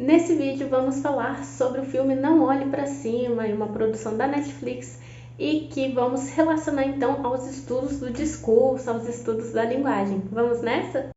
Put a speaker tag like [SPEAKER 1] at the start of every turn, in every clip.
[SPEAKER 1] Nesse vídeo vamos falar sobre o filme Não Olhe Pra Cima, uma produção da Netflix, e que vamos relacionar então aos estudos do discurso, aos estudos da linguagem. Vamos nessa?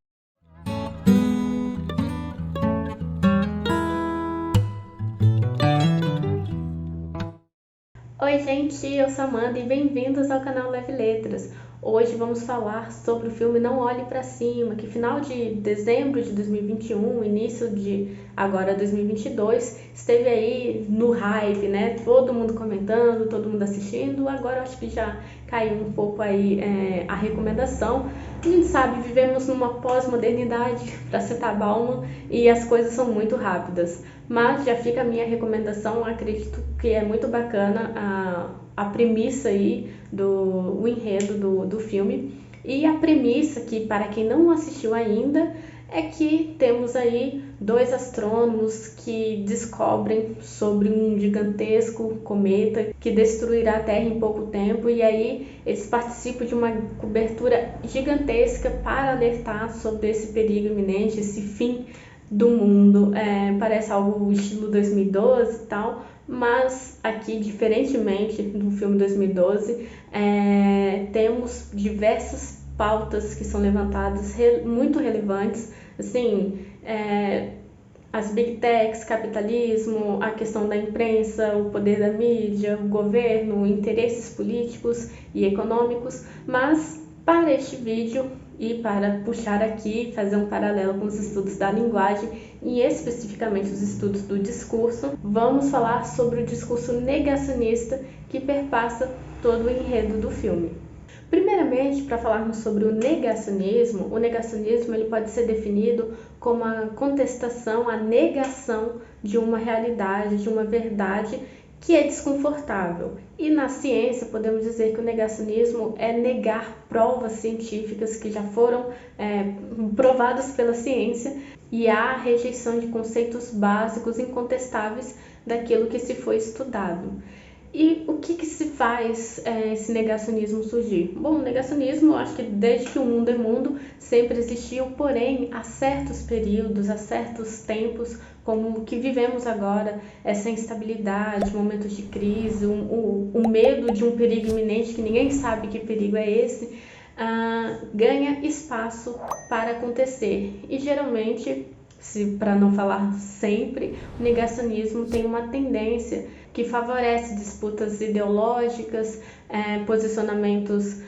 [SPEAKER 1] Oi gente, eu sou Amanda e bem-vindos ao canal Leve Letras. Hoje vamos falar sobre o filme Não Olhe Pra Cima, que final de dezembro de 2021, início de agora 2022, esteve aí no hype, né? Todo mundo comentando, todo mundo assistindo. Agora eu acho que já caiu um pouco aí a recomendação. A gente sabe, vivemos numa pós-modernidade, para citar Bauman, e as coisas são muito rápidas. Mas já fica a minha recomendação, acredito que é muito bacana a premissa aí, o enredo do filme. E a premissa, que para quem não assistiu ainda, é que temos aí dois astrônomos que descobrem sobre um gigantesco cometa que destruirá a Terra em pouco tempo, e aí eles participam de uma cobertura gigantesca para alertar sobre esse perigo iminente, esse fim do mundo. Parece algo estilo 2012 e tal, mas aqui, diferentemente do filme 2012, temos diversas pautas que são levantadas muito relevantes, assim, as big techs, capitalismo, a questão da imprensa, o poder da mídia, o governo, interesses políticos e econômicos. Mas para este vídeo e para puxar aqui, fazer um paralelo com os estudos da linguagem e especificamente os estudos do discurso, vamos falar sobre o discurso negacionista que perpassa todo o enredo do filme. Primeiramente, para falarmos sobre o negacionismo ele pode ser definido como a contestação, a negação de uma realidade, de uma verdade que é desconfortável. E na ciência podemos dizer que o negacionismo é negar provas científicas que já foram provadas pela ciência, e a rejeição de conceitos básicos incontestáveis daquilo que se foi estudado. E o que se faz esse negacionismo surgir? Bom, o negacionismo, eu acho que desde que o mundo é mundo, sempre existiu, porém, há certos períodos, há certos tempos, como o que vivemos agora, essa instabilidade, momentos de crise, o medo de um perigo iminente, que ninguém sabe que perigo é esse, ganha espaço para acontecer. E geralmente, para não falar sempre, o negacionismo tem uma tendência que favorece disputas ideológicas, posicionamentos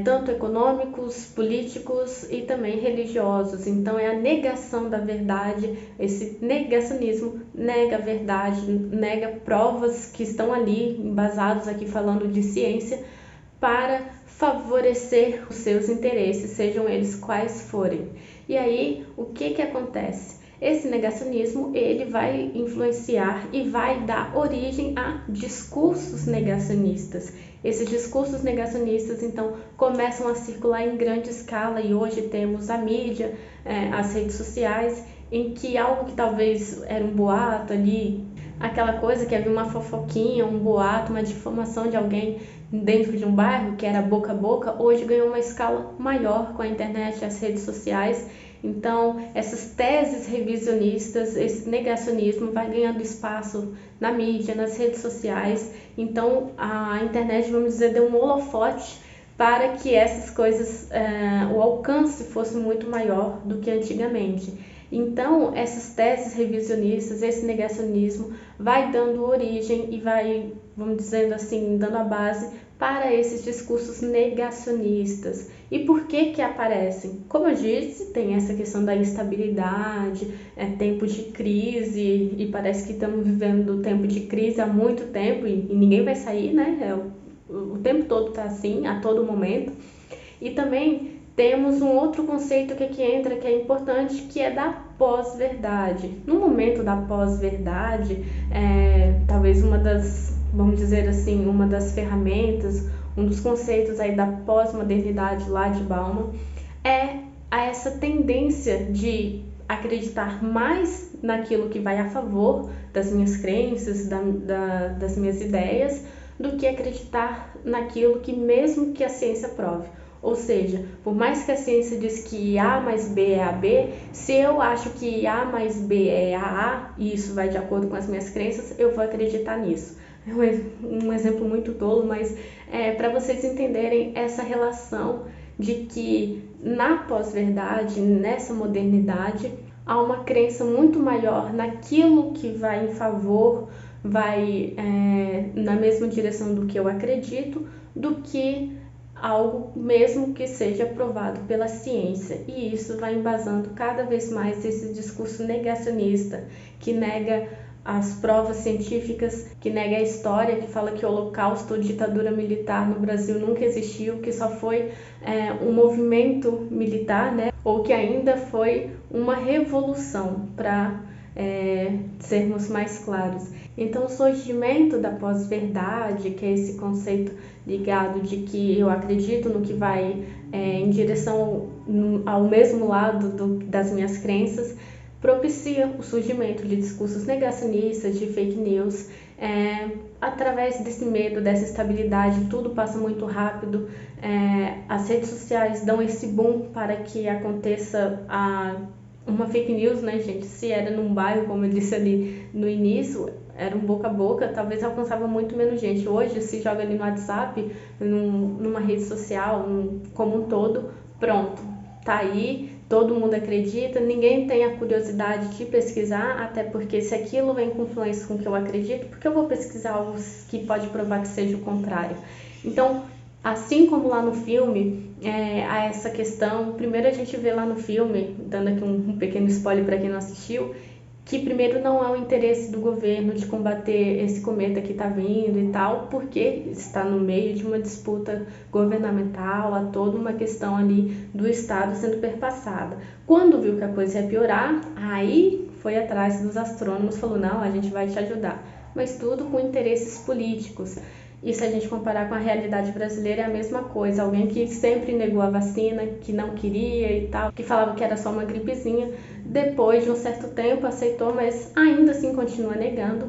[SPEAKER 1] tanto econômicos, políticos e também religiosos. Então é a negação da verdade, esse negacionismo nega a verdade, nega provas que estão ali, embasados aqui falando de ciência, para favorecer os seus interesses, sejam eles quais forem. E aí, o que acontece? Esse negacionismo, ele vai influenciar e vai dar origem a discursos negacionistas. Esses discursos negacionistas, então, começam a circular em grande escala, e hoje temos a mídia, as redes sociais, em que algo que talvez era um boato ali, aquela coisa que havia uma fofoquinha, um boato, uma difamação de alguém dentro de um bairro, que era boca a boca, hoje ganhou uma escala maior com a internet e as redes sociais. Então, essas teses revisionistas, esse negacionismo vai ganhando espaço na mídia, nas redes sociais. Então, a internet, vamos dizer, deu um holofote para que essas coisas, o alcance fosse muito maior do que antigamente. Então, essas teses revisionistas, esse negacionismo vai dando origem e vai, vamos dizendo assim, dando a base para esses discursos negacionistas. E por que aparecem? Como eu disse, tem essa questão da instabilidade, tempo de crise, e parece que estamos vivendo tempo de crise há muito tempo e ninguém vai sair, né? O tempo todo está assim, a todo momento. E também temos um outro conceito que entra, que é importante, que é da pós-verdade. No momento da pós-verdade, talvez vamos dizer assim, uma das ferramentas, um dos conceitos aí da pós-modernidade lá de Bauman, é essa tendência de acreditar mais naquilo que vai a favor das minhas crenças, das minhas ideias, do que acreditar naquilo que mesmo que a ciência prove. Ou seja, por mais que a ciência diz que A mais B é AB, se eu acho que A mais B é AA, e isso vai de acordo com as minhas crenças, eu vou acreditar nisso. É um exemplo muito tolo, mas para vocês entenderem essa relação de que na pós-verdade, nessa modernidade, há uma crença muito maior naquilo que vai em favor, vai na mesma direção do que eu acredito, do que algo mesmo que seja provado pela ciência. E isso vai embasando cada vez mais esse discurso negacionista, que nega as provas científicas, que nega a história, que fala que o Holocausto ou ditadura militar no Brasil nunca existiu, que só foi um movimento militar, né? Ou que ainda foi uma revolução, para sermos mais claros. Então, o surgimento da pós-verdade, que é esse conceito ligado de que eu acredito no que vai em direção ao mesmo lado das minhas crenças, propicia o surgimento de discursos negacionistas, de fake news, através desse medo, dessa instabilidade, tudo passa muito rápido, as redes sociais dão esse boom para que aconteça uma fake news, né, gente? Se era num bairro, como eu disse ali no início, era um boca a boca, talvez alcançava muito menos gente. Hoje, se joga ali no WhatsApp, numa rede social, como um todo, pronto, tá aí, todo mundo acredita, ninguém tem a curiosidade de pesquisar, até porque se aquilo vem com influência com o que eu acredito, porque eu vou pesquisar algo que pode provar que seja o contrário? Então, assim como lá no filme, há essa questão, primeiro a gente vê lá no filme, dando aqui um pequeno spoiler para quem não assistiu, que primeiro não há o interesse do governo de combater esse cometa que está vindo e tal, porque está no meio de uma disputa governamental, há toda uma questão ali do Estado sendo perpassada. Quando viu que a coisa ia piorar, aí foi atrás dos astrônomos, falou, não, a gente vai te ajudar. Mas tudo com interesses políticos. E se a gente comparar com a realidade brasileira, é a mesma coisa. Alguém que sempre negou a vacina, que não queria e tal, que falava que era só uma gripezinha, depois de um certo tempo aceitou, mas ainda assim continua negando.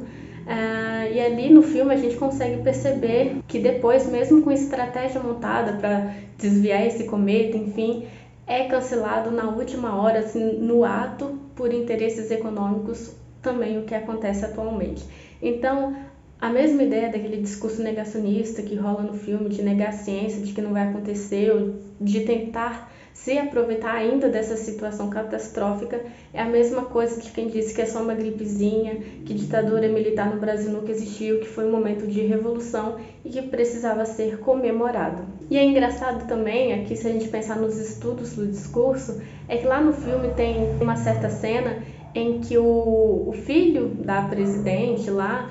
[SPEAKER 1] E ali no filme a gente consegue perceber que depois, mesmo com estratégia montada para desviar esse cometa, enfim, é cancelado na última hora, assim, no ato, por interesses econômicos, também o que acontece atualmente. Então, a mesma ideia daquele discurso negacionista que rola no filme, de negar a ciência, de que não vai acontecer, ou de tentar se aproveitar ainda dessa situação catastrófica, é a mesma coisa de quem disse que é só uma gripezinha, que ditadura militar no Brasil nunca existiu, que foi um momento de revolução e que precisava ser comemorado. E é engraçado também, aqui se a gente pensar nos estudos do discurso, é que lá no filme tem uma certa cena em que o filho da presidente lá,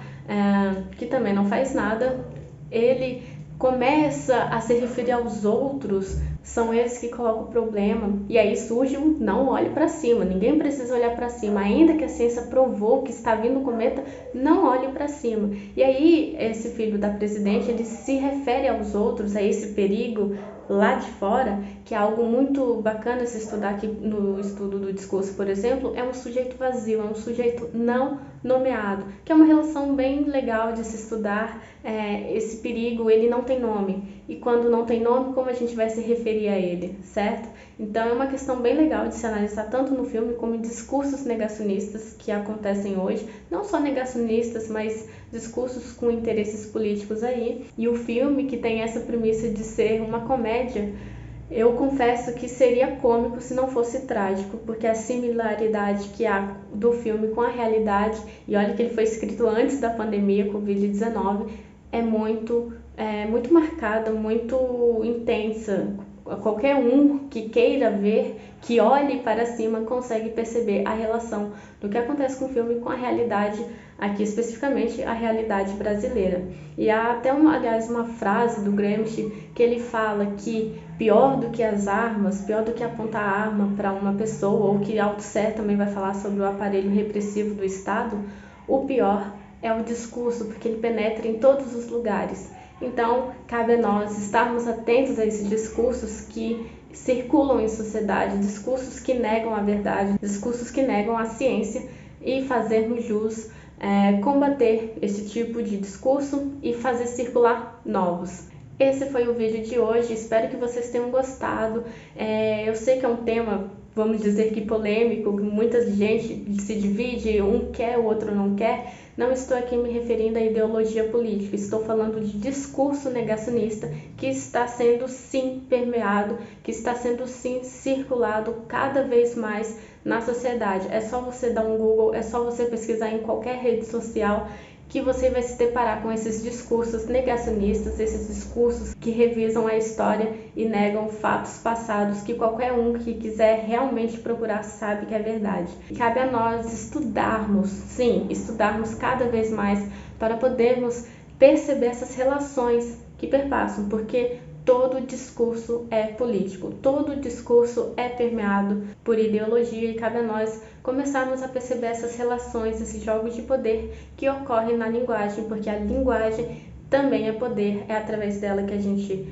[SPEAKER 1] que também não faz nada, ele começa a se referir aos outros, são eles que colocam o problema, e aí surge um não olhe para cima, ninguém precisa olhar para cima, ainda que a ciência provou que está vindo um cometa, não olhe para cima. E aí esse filho da presidente, ele se refere aos outros, a esse perigo lá de fora, que é algo muito bacana se estudar aqui no estudo do discurso, por exemplo, é um sujeito vazio, é um sujeito não nomeado, que é uma relação bem legal de se estudar. Esse perigo, ele não tem nome, e quando não tem nome, como a gente vai se referir a ele, certo? Então é uma questão bem legal de se analisar tanto no filme como em discursos negacionistas que acontecem hoje, não só negacionistas, mas discursos com interesses políticos aí. E o filme, que tem essa premissa de ser uma comédia, eu confesso que seria cômico se não fosse trágico, porque a similaridade que há do filme com a realidade, e olha que ele foi escrito antes da pandemia Covid-19, é muito marcada, muito intensa. Qualquer um que queira ver, que olhe para cima, consegue perceber a relação do que acontece com o filme com a realidade, aqui especificamente a realidade brasileira. E há até aliás, uma frase do Gramsci que ele fala que pior do que as armas, pior do que apontar a arma para uma pessoa, ou que Althusser também vai falar sobre o aparelho repressivo do Estado, o pior é o discurso, porque ele penetra em todos os lugares. Então, cabe a nós estarmos atentos a esses discursos que circulam em sociedade, discursos que negam a verdade, discursos que negam a ciência, e fazermos jus, combater esse tipo de discurso e fazer circular novos. Esse foi o vídeo de hoje, espero que vocês tenham gostado. Eu sei que é um tema, vamos dizer que polêmico, muita gente se divide, um quer, o outro não quer. Não estou aqui me referindo à ideologia política, estou falando de discurso negacionista que está sendo sim permeado, que está sendo sim circulado cada vez mais na sociedade. É só você dar um Google, é só você pesquisar em qualquer rede social que você vai se deparar com esses discursos negacionistas, esses discursos que revisam a história e negam fatos passados que qualquer um que quiser realmente procurar sabe que é verdade. Cabe a nós estudarmos, sim, estudarmos cada vez mais para podermos perceber essas relações que perpassam, porque todo discurso é político, todo discurso é permeado por ideologia e cabe a nós começarmos a perceber essas relações, esses jogos de poder que ocorrem na linguagem, porque a linguagem também é poder, é através dela que a gente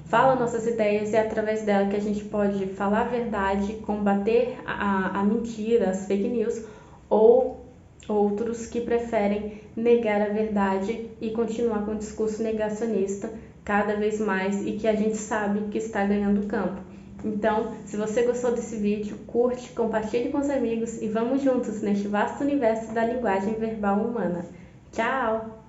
[SPEAKER 1] fala nossas ideias, é através dela que a gente pode falar a verdade, combater a mentira, as fake news, ou outros que preferem negar a verdade e continuar com o discurso negacionista cada vez mais e que a gente sabe que está ganhando campo. Então, se você gostou desse vídeo, curte, compartilhe com os amigos e vamos juntos neste vasto universo da linguagem verbal humana. Tchau!